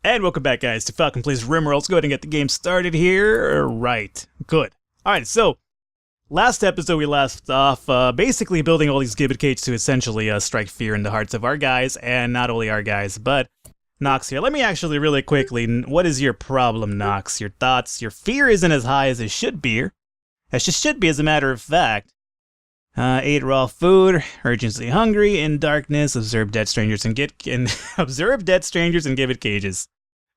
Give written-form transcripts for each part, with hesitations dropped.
And welcome back, guys, to Falcon Plays Rimworld. Let's go ahead and get the game started here. Right. Good. Alright, so, last episode we left off basically building all these gibbet cages to essentially strike fear in the hearts of our guys, and not only our guys, but Nox here. Let me actually really quickly, what is your problem, Nox? Your thoughts? Your fear isn't as high as it should be. As it should be, as a matter of fact. Ate raw food, urgently hungry, in darkness, observe dead strangers and observe dead strangers and gibbet cages.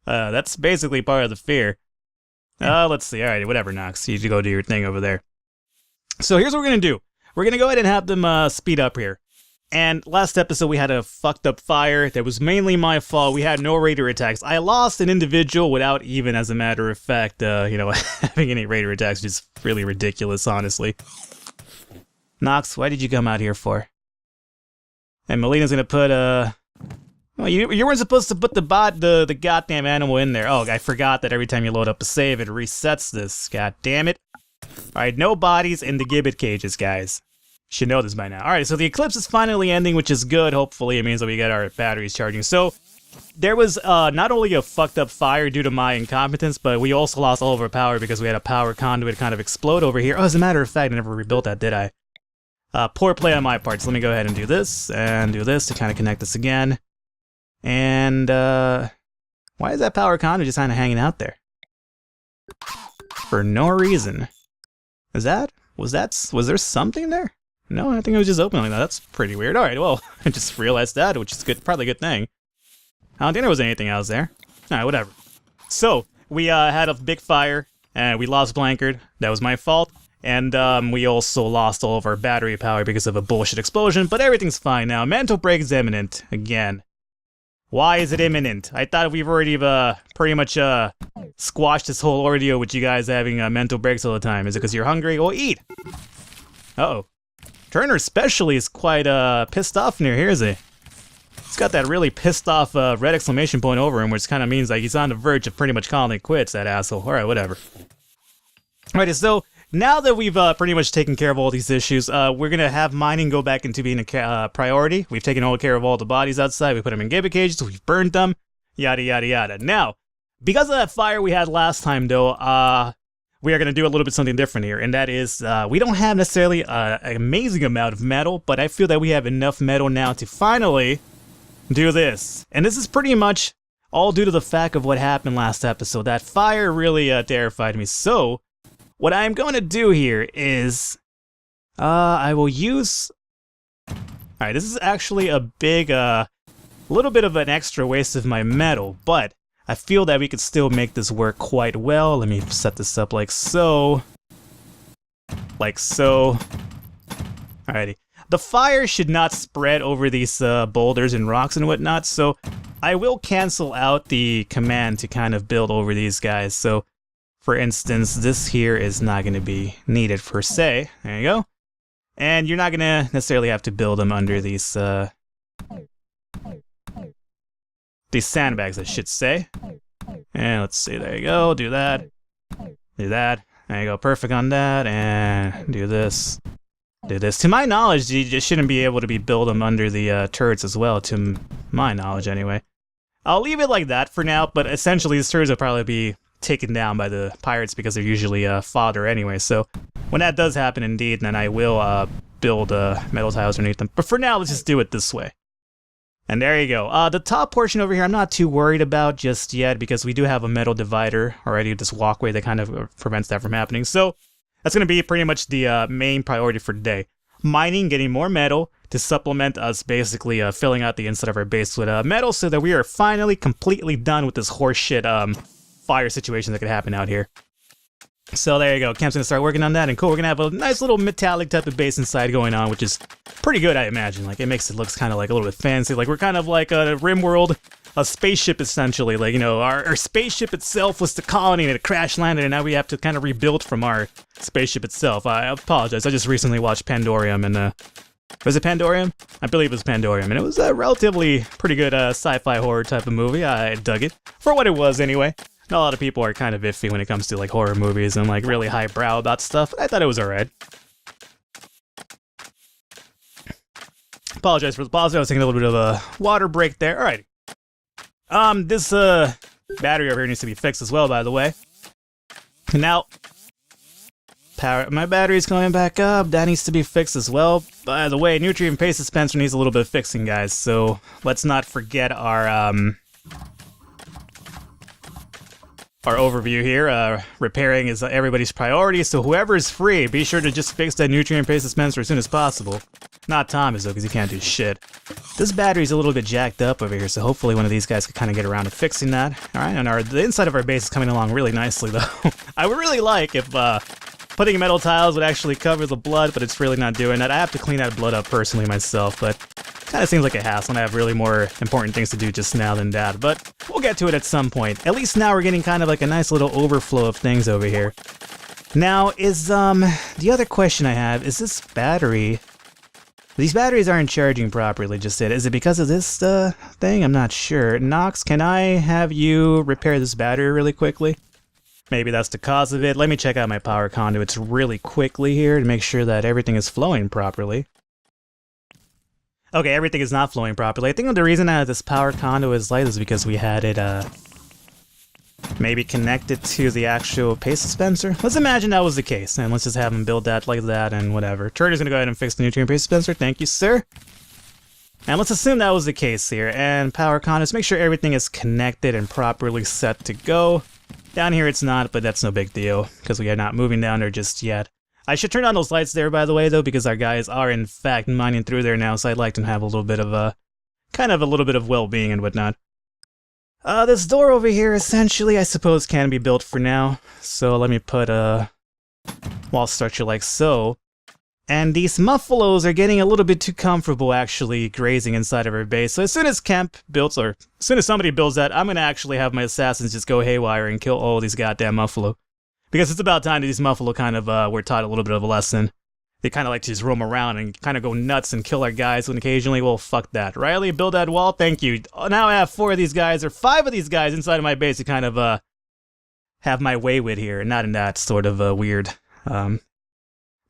That's basically part of the fear. Let's see. Alright, whatever, Nox. You go do your thing over there. So here's what we're gonna do. We're gonna go ahead and have them speed up here. And last episode we had a fucked up fire that was mainly my fault. We had no raider attacks. I lost an individual without even, as a matter of fact, having any raider attacks, which is really ridiculous, honestly. Nox, why did you come out here for? And Melina's gonna put well, you weren't supposed to put the goddamn animal in there. Oh, I forgot that every time you load up a save, it resets this. God damn it. Alright, no bodies in the gibbet cages, guys. You should know this by now. Alright, so the eclipse is finally ending, which is good. Hopefully, it means that we get our batteries charging. So, there was not only a fucked up fire due to my incompetence, but we also lost all of our power because we had a power conduit kind of explode over here. Oh, as a matter of fact, I never rebuilt that, did I? Poor play on my part, so let me go ahead and do this to kind of connect this again. And, why is that power conduit just kind of hanging out there? For no reason. Was there something there? No, I think it was just open like that. That's pretty weird. Alright, well, I just realized that, which is good, probably a good thing. I don't think there was anything else there. Alright, whatever. So, we, had a big fire, and we lost Blankard. That was my fault. And we also lost all of our battery power because of a bullshit explosion, but everything's fine now. Mental break is imminent, again. Why is it imminent? I thought we've already pretty much squashed this whole ordeal with you guys having mental breaks all the time. Is it because you're hungry? Well, eat! Uh-oh. Turner especially is quite pissed off near here, is he? He's got that really pissed off red exclamation point over him, which kind of means like he's on the verge of pretty much calling it quits, that asshole. Alright, whatever. Alright, so now that we've pretty much taken care of all these issues, we're going to have mining go back into being a priority. We've taken all care of all the bodies outside. We put them in gibbet cages. We've burned them. Yada, yada, yada. Now, because of that fire we had last time, though, we are going to do a little bit something different here. And that is, we don't have necessarily an amazing amount of metal, but I feel that we have enough metal now to finally do this. And this is pretty much all due to the fact of what happened last episode. That fire really terrified me. So what I'm going to do here is, I will use... Alright, this is actually a big, little bit of an extra waste of my metal, but I feel that we could still make this work quite well. Let me set this up like so. Like so. Alrighty. The fire should not spread over these boulders and rocks and whatnot, so I will cancel out the command to kind of build over these guys, so... For instance, this here is not going to be needed per se. There you go. And you're not going to necessarily have to build them under these sandbags, I should say. And let's see, there you go. Do that. Do that. There you go. Perfect on that. And do this. Do this. To my knowledge, you just shouldn't be able to build them under the turrets as well, to my knowledge anyway. I'll leave it like that for now, but essentially these turrets will probably be taken down by the pirates because they're usually fodder anyway, so when that does happen indeed, then I will build metal tiles underneath them. But for now, let's just do it this way. And there you go. The top portion over here I'm not too worried about just yet because we do have a metal divider already, this walkway that kind of prevents that from happening. So that's going to be pretty much the main priority for today. Mining, getting more metal to supplement us basically filling out the inside of our base with metal so that we are finally completely done with this horseshit fire situation that could happen out here. So there you go. Camp's gonna start working on that, and cool, we're gonna have a nice little metallic type of base inside going on, which is pretty good, I imagine. Like, it makes it look kind of like a little bit fancy. Like, we're kind of like a Rimworld, a spaceship essentially. Like, you know, our spaceship itself was the colony and it crash landed, and now we have to kind of rebuild from our spaceship itself. I apologize. I just recently watched Pandorium, and was it Pandorium? I believe it was Pandorium, and it was a relatively pretty good sci-fi horror type of movie. I dug it for what it was anyway. A lot of people are kind of iffy when it comes to like horror movies and like really highbrow about stuff. I thought it was alright. Apologize for the pause. I was taking a little bit of a water break there. Alright. This Battery over here needs to be fixed as well, by the way. Now, power. My battery's coming back up. That needs to be fixed as well. By the way, nutrient paste dispenser needs a little bit of fixing, guys. So let's not forget our overview here. Repairing is everybody's priority. So whoever is free, be sure to just fix that nutrient paste dispenser as soon as possible. Not Thomas though, because he can't do shit. This battery's a little bit jacked up over here, so hopefully one of these guys could kind of get around to fixing that. All right, and the inside of our base is coming along really nicely, though. I would really like if putting metal tiles would actually cover the blood, but it's really not doing that. I have to clean that blood up personally myself, but kind of seems like a hassle, and I have really more important things to do just now than that. But we'll get to it at some point. At least now we're getting kind of like a nice little overflow of things over here. Now, is the other question I have, is this battery... These batteries aren't charging properly, just yet. Is it because of this thing? I'm not sure. Nox, can I have you repair this battery really quickly? Maybe that's the cause of it. Let me check out my power conduits really quickly here to make sure that everything is flowing properly. Okay, everything is not flowing properly. I think the reason that this power conduit is light is because we had it maybe connected to the actual paste dispenser. Let's imagine that was the case, and let's just have him build that like that and whatever. Turner's gonna go ahead and fix the nutrient paste dispenser. Thank you, sir. And let's assume that was the case here. And power conduits, make sure everything is connected and properly set to go. Down here it's not, but that's no big deal, because we are not moving down there just yet. I should turn on those lights there, by the way, though, because our guys are, in fact, mining through there now, so I'd like to have a little bit of, kind of a little bit of well-being and whatnot. This door over here, essentially, I suppose, can be built for now. So let me put a wall structure like so. And these muffalos are getting a little bit too comfortable, actually, grazing inside of our base. So as soon as camp builds, or as soon as somebody builds that, I'm going to actually have my assassins just go haywire and kill all these goddamn muffalo. Because it's about time that these muffalo kind of were taught a little bit of a lesson. They kind of like to just roam around and kind of go nuts and kill our guys when occasionally, well, fuck that. Riley, build that wall, thank you. Now I have 4 of these guys, or 5 of these guys inside of my base to kind of have my way with here, and not in that sort of weird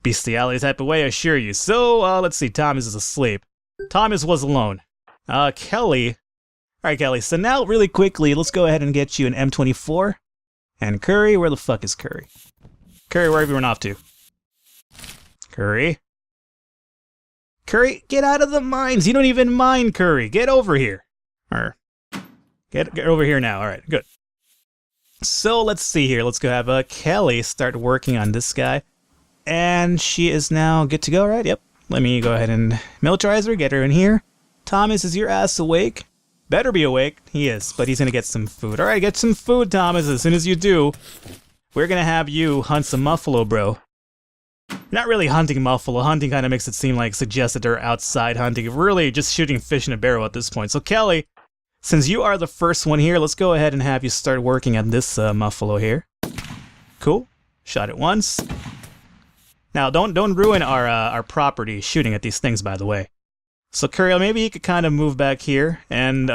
bestiality type of way, I assure you. So, let's see, Thomas is asleep. Thomas was alone. Kelly. Alright, Kelly, so now really quickly, let's go ahead and get you an M24. And Curry, where the fuck is Curry? Curry, where have you run off to? Curry? Curry, get out of the mines! You don't even mine, Curry! Get over here! Get over here now, alright, good. So, let's see here, let's go have Kelly start working on this guy. And she is now good to go, right? Yep. Let me go ahead and militarize her, get her in here. Thomas, is your ass awake? Better be awake. He is, but he's gonna get some food. Alright, get some food, Thomas. As soon as you do, we're gonna have you hunt some muffalo, bro. Not really hunting muffalo. Hunting kind of makes it seem like suggests that they're outside hunting. Really just shooting fish in a barrel at this point. So Kelly, since you are the first one here, let's go ahead and have you start working on this muffalo here. Cool. Shot it once. Now, don't ruin our property shooting at these things, by the way. So Curry, maybe you could kind of move back here, and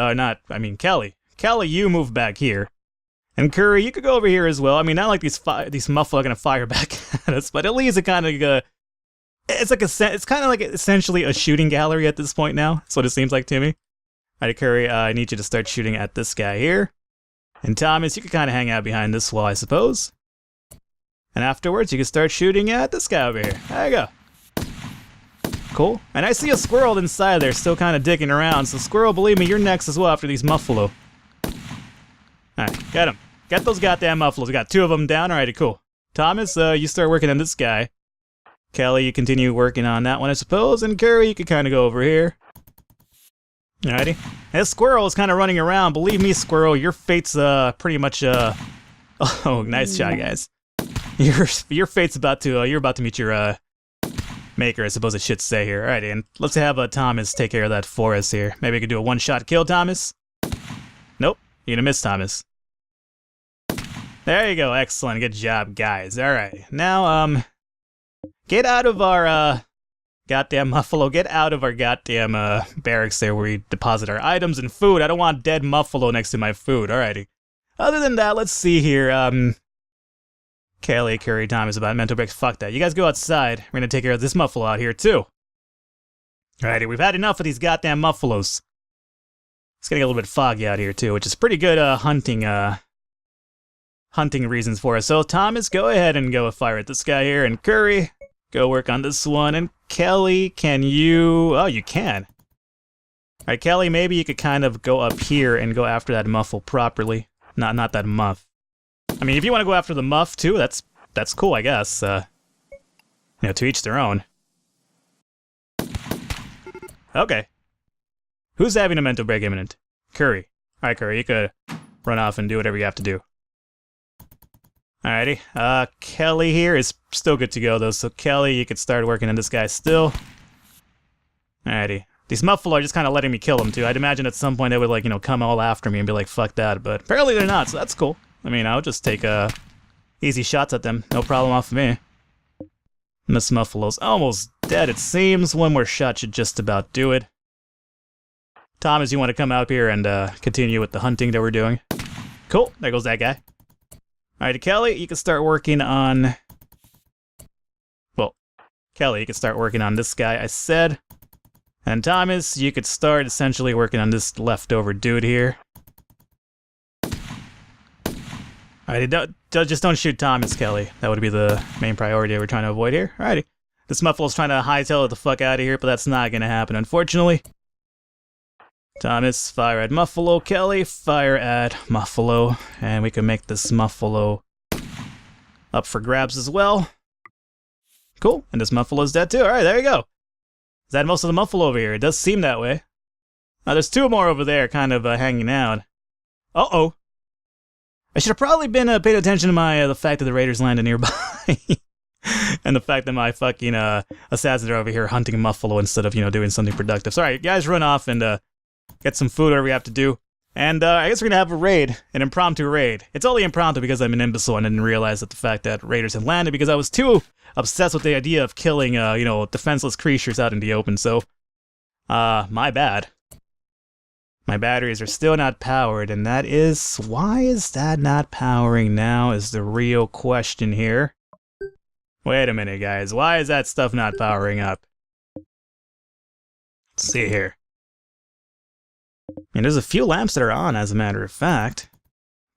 Kelly. Kelly, you move back here. And Curry, you could go over here as well. I mean, not like these muffalo are gonna fire back at us, but at least it kind of it's kind of like essentially a shooting gallery at this point now. That's what it seems like to me. Alright, Curry, I need you to start shooting at this guy here. And Thomas, you could kind of hang out behind this wall, I suppose. And afterwards, you can start shooting at this guy over here. There you go. Cool. And I see a squirrel inside there, still kind of digging around. So squirrel, believe me, you're next as well after these muffalo. Alright, get him. Get those goddamn muffalos. We got 2 of them down. Alrighty, cool. Thomas, you start working on this guy. Kelly, you continue working on that one, I suppose. And Curry, you can kind of go over here. Alrighty. This squirrel is kind of running around. Believe me, squirrel, your fate's pretty much Oh, nice shot, guys. Your fate's about to you're about to meet your maker, I suppose I should say here. Alrighty, and let's have Thomas take care of that forest here. Maybe we could do a one-shot kill, Thomas. Nope, you're gonna miss, Thomas. There you go, excellent, good job, guys. Alright, now get out of our goddamn muffalo. Get out of our goddamn barracks there where we deposit our items and food. I don't want dead muffalo next to my food. Alrighty. Other than that, let's see here. Kelly, Curry, Thomas about mental breaks. Fuck that. You guys go outside. We're gonna take care of this muffalo out here too. Alrighty, we've had enough of these goddamn muffalos. It's getting a little bit foggy out here too, which is pretty good hunting reasons for us. So Thomas, go ahead and go fire at this guy here, and Curry, go work on this one. And Kelly, can you... Oh, you can. Alright, Kelly, maybe you could kind of go up here and go after that muffle properly. Not that muff. I mean, if you want to go after the muff too, that's cool, I guess. You know, to each their own. Okay. Who's having a mental break imminent? Curry. Alright, Curry, you could run off and do whatever you have to do. Alrighty. Kelly here is still good to go, though. So, Kelly, you could start working on this guy still. Alrighty. These muffle are just kind of letting me kill them, too. I'd imagine at some point they would, like, you know, come all after me and be like, fuck that. But apparently they're not, so that's cool. I mean, I'll just take, easy shots at them. No problem off of me. And this muffalo's almost dead, it seems. One more shot should just about do it. Thomas, you want to come out here and, continue with the hunting that we're doing? Cool. There goes that guy. Alright, Kelly, you can start working on... Well, Kelly, you can start working on this guy, I said. And Thomas, you could start essentially working on this leftover dude here. Alrighty, just don't shoot Thomas, Kelly. That would be the main priority we're trying to avoid here. Alrighty. This muffalo's trying to hightail it the fuck out of here, but that's not gonna happen, unfortunately. Thomas, fire at Muffalo. Kelly, fire at Muffalo. And we can make this Muffalo up for grabs as well. Cool, and this Muffalo's dead too. Alright, there you go. Is that most of the Muffalo over here? It does seem that way. Now, there's two more over there kind of hanging out. Uh-oh. I should have probably been paying attention to the fact that the raiders landed nearby. And the fact that my fucking assassins are over here hunting Muffalo instead of, you know, doing something productive. So, alright, guys, run off and get some food, whatever we have to do. And I guess we're gonna have a raid, an impromptu raid. It's only impromptu because I'm an imbecile and I didn't realize that the fact that raiders had landed because I was too obsessed with the idea of killing, you know, defenseless creatures out in the open. So, my bad. My batteries are still not powered, and that is... Why is that not powering now is the real question here. Wait a minute, guys. Why is that stuff not powering up? Let's see here. I mean, there's a few lamps that are on, as a matter of fact.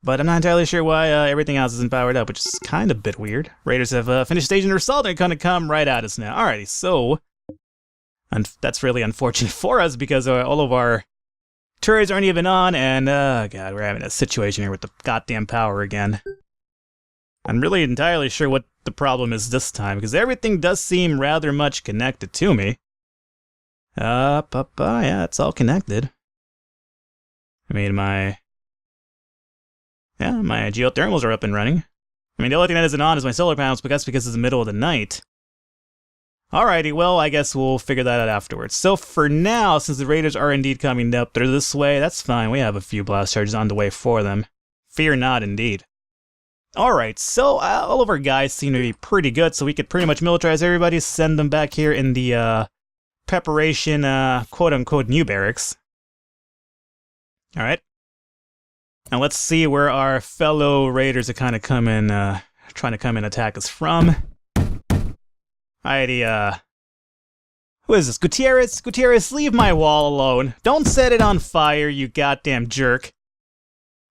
But I'm not entirely sure why everything else isn't powered up, which is kind of a bit weird. Raiders have finished staging their assault and are going to come right at us now. Alrighty, so... And that's really unfortunate for us, because all of our turrets aren't even on, and, God, we're having a situation here with the goddamn power again. I'm really entirely sure what the problem is this time, because everything does seem rather much connected to me. Yeah, it's all connected. I mean, my geothermals are up and running. I mean, the only thing that isn't on is my solar panels, but that's because it's the middle of the night. Alrighty, well, I guess we'll figure that out afterwards. So for now, since the raiders are indeed coming up, they're this way, that's fine. We have a few blast charges on the way for them. Fear not, indeed. Alright, so all of our guys seem to be pretty good, so we could pretty much militarize everybody, send them back here in the preparation, quote-unquote, new barracks. Alright. Now let's see where our fellow raiders are kind of coming, trying to come and attack us from. Alrighty, who is this? Gutierrez? Gutierrez, leave my wall alone. Don't set it on fire, you goddamn jerk.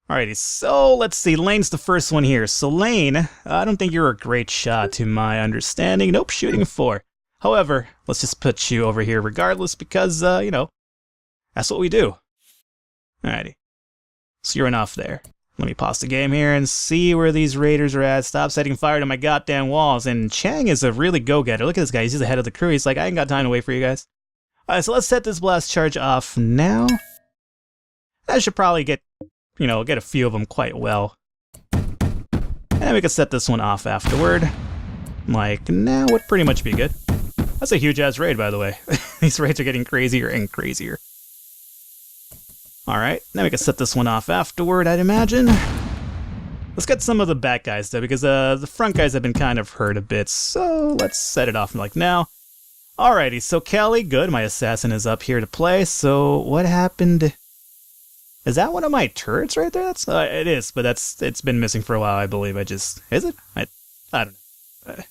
Alrighty, so let's see. Lane's the first one here. So Lane, I don't think you're a great shot to my understanding. Nope, shooting 4. However, let's just put you over here regardless because, you know, that's what we do. Alrighty. So you're enough there. Let me pause the game here and see where these raiders are at. Stop setting fire to my goddamn walls. And Chang is a really go-getter. Look at this guy. He's the head of the crew. He's like, I ain't got time to wait for you guys. Alright, so let's set this blast charge off now. I should probably get, you know, get a few of them quite well. And we can set this one off afterward. Like, now would pretty much be good. That's a huge-ass raid, by the way. These raids are getting crazier and crazier. Alright, now we can set this one off afterward, I'd imagine. Let's get some of the back guys, though, because the front guys have been kind of hurt a bit, so let's set it off like now. Alrighty, so Kelly, good, my assassin is up here to play, so what happened? Is that one of my turrets right there? That's it is, but it's been missing for a while, I believe. Is it? I don't know.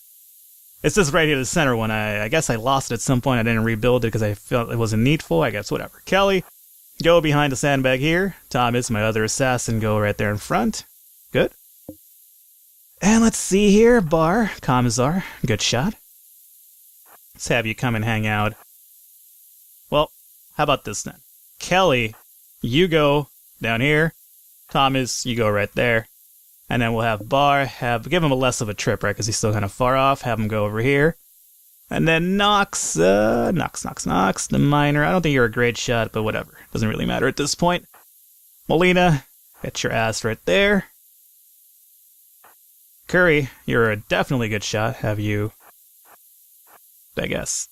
It's this right here, the center one. I guess I lost it at some point. I didn't rebuild it because I felt it wasn't needful. I guess, whatever. Kelly, go behind the sandbag here. Thomas, my other assassin, go right there in front. Good. And let's see here. Bar, Commissar, good shot. Let's have you come and hang out. Well, how about this then? Kelly, you go down here. Thomas, you go right there. And then we'll have Bar, give him a less of a trip, right? Because he's still kind of far off. Have him go over here. And then Nox, the miner. I don't think you're a great shot, but whatever. Doesn't really matter at this point. Molina, get your ass right there. Curry, you're a definitely good shot. Have you, I guess,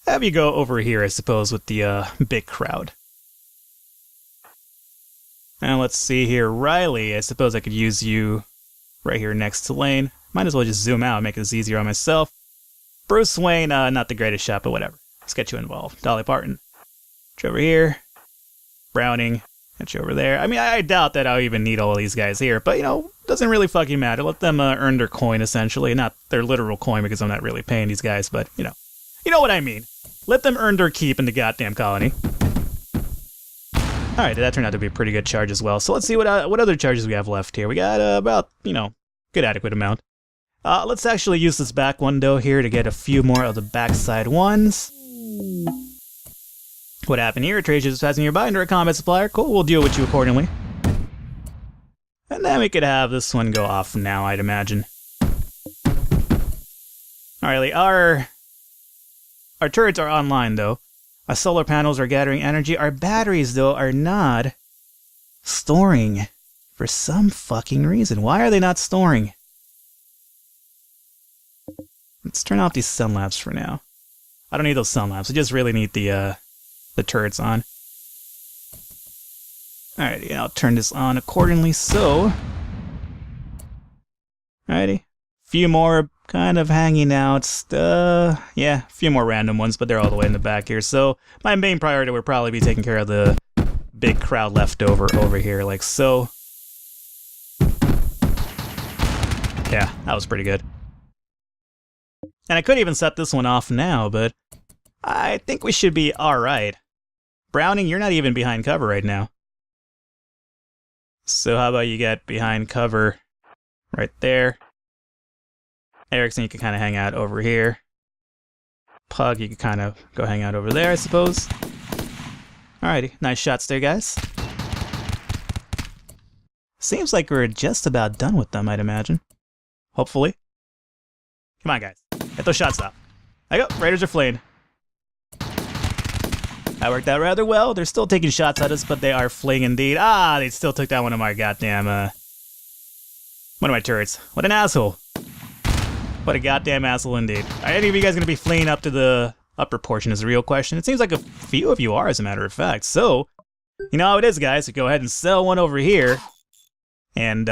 have you go over here, I suppose, with the big crowd. And let's see here. Riley, I suppose I could use you right here next to Lane. Might as well just zoom out and make this easier on myself. Bruce Wayne, not the greatest shot, but whatever. Let's get you involved. Dolly Parton. Get you over here. Browning. Get you over there. I mean, I doubt that I'll even need all of these guys here, but, you know, doesn't really fucking matter. Let them earn their coin, essentially. Not their literal coin, because I'm not really paying these guys, but, you know what I mean. Let them earn their keep in the goddamn colony. Alright, that turned out to be a pretty good charge as well. So let's see what other charges we have left here. We got about, good adequate amount. Let's actually use this back window here to get a few more of the backside ones. What happened here? Trade is passing nearby under a combat supplier. Cool, we'll deal with you accordingly. And then we could have this one go off now, I'd imagine. Alright, our turrets are online, though. Our solar panels are gathering energy. Our batteries, though, are not storing. For some fucking reason. Why are they not storing? Let's turn off these sun lamps for now. I don't need those sun lamps. I just really need the turrets on. Alrighty, I'll turn this on accordingly, so... Alrighty. Few more kind of hanging out. Yeah, a few more random ones, but they're all the way in the back here. So, my main priority would probably be taking care of the big crowd left over here, like so. Yeah, that was pretty good. And I could even set this one off now, but I think we should be alright. Browning, you're not even behind cover right now. So how about you get behind cover right there. Erickson, you can kind of hang out over here. Pug, you can kind of go hang out over there, I suppose. Alrighty, nice shots there, guys. Seems like we're just about done with them, I'd imagine. Hopefully. Come on, guys. Get those shots off. There you go. Raiders are fleeing. That worked out rather well. They're still taking shots at us, but they are fleeing indeed. Ah, they still took down one of my goddamn, one of my turrets. What an asshole. What a goddamn asshole indeed. Are any of you guys going to be fleeing up to the upper portion is the real question. It seems like a few of you are, as a matter of fact. So, you know how it is, guys. So go ahead and sell one over here. And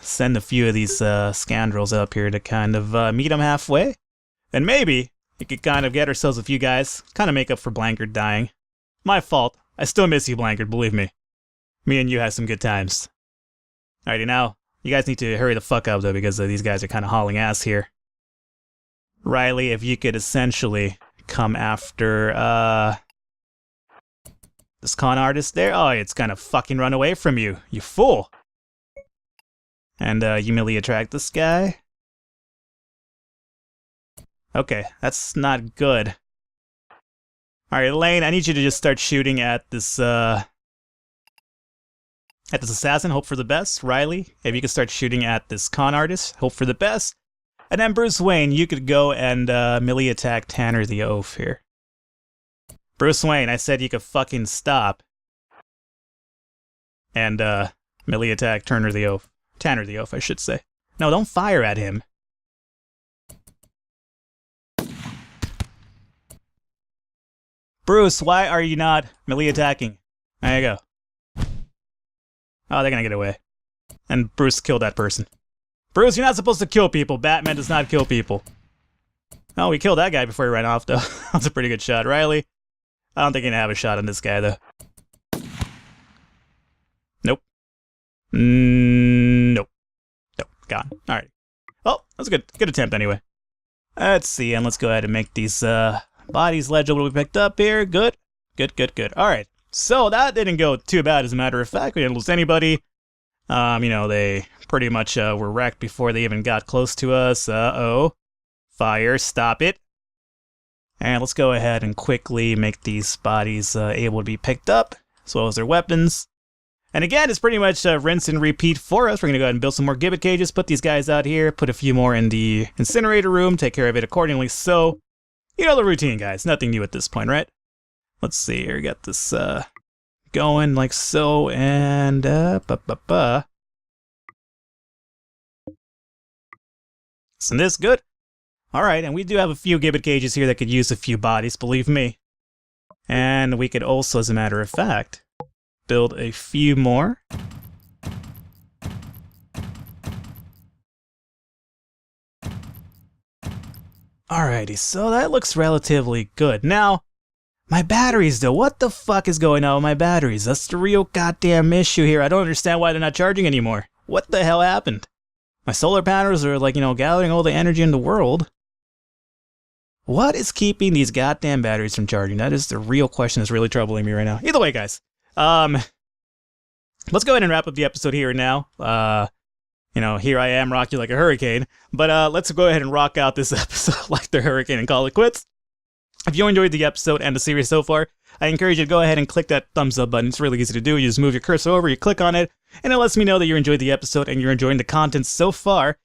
send a few of these scoundrels up here to kind of meet them halfway. Then maybe we could kind of get ourselves a few guys, kind of make up for Blankard dying. My fault. I still miss you, Blankard, believe me. Me and you had some good times. Alrighty, now, you guys need to hurry the fuck up, though, because these guys are kind of hauling ass here. Riley, if you could essentially come after, this con artist there. Oh, it's gonna fucking run away from you, you fool! And, you merely attract this guy. Okay, that's not good. Alright, Lane, I need you to just start shooting at this assassin, hope for the best. Riley, if you could start shooting at this con artist, hope for the best. And then Bruce Wayne, you could go and, melee attack Tanner the Oaf here. Bruce Wayne, I said you could fucking stop. And, melee attack Tanner the Oaf, I should say. No, don't fire at him. Bruce, why are you not melee attacking? There you go. Oh, they're gonna get away. And Bruce killed that person. Bruce, you're not supposed to kill people. Batman does not kill people. Oh, we killed that guy before he ran off, though. That's a pretty good shot. Riley, I don't think you're gonna have a shot on this guy, though. Nope. Nope. Nope. Gone. Alright. Well, that was a good attempt anyway. Let's see, and let's go ahead and make these bodies legible we picked up here. Good. Good. Alright. So that didn't go too bad, as a matter of fact. We didn't lose anybody. You know, they pretty much were wrecked before they even got close to us. Uh-oh. Fire, stop it. And let's go ahead and quickly make these bodies able to be picked up, as well as their weapons. And again, it's pretty much rinse and repeat for us. We're going to go ahead and build some more gibbet cages, put these guys out here, put a few more in the incinerator room, take care of it accordingly. So, you know the routine, guys. Nothing new at this point, right? Let's see here. We got this going like so, and Isn't this good? Alright, and we do have a few gibbet cages here that could use a few bodies, believe me. And we could also, as a matter of fact, build a few more. Alrighty, so that looks relatively good. Now, my batteries though, what the fuck is going on with my batteries? That's the real goddamn issue here. I don't understand why they're not charging anymore. What the hell happened? My solar panels are like, you know, gathering all the energy in the world. What is keeping these goddamn batteries from charging? That is the real question that's really troubling me right now. Either way, guys. Let's go ahead and wrap up the episode here now. You know, here I am, rock you like a hurricane. But let's go ahead and rock out this episode like the hurricane and call it quits. If you enjoyed the episode and the series so far, I encourage you to go ahead and click that thumbs up button. It's really easy to do. You just move your cursor over, you click on it, and it lets me know that you enjoyed the episode and you're enjoying the content so far.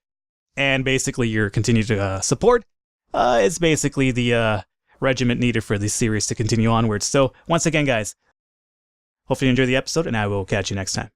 And basically, your continued support. It's basically the regiment needed for the series to continue onwards. So, once again, guys, hopefully you enjoy the episode, and I will catch you next time.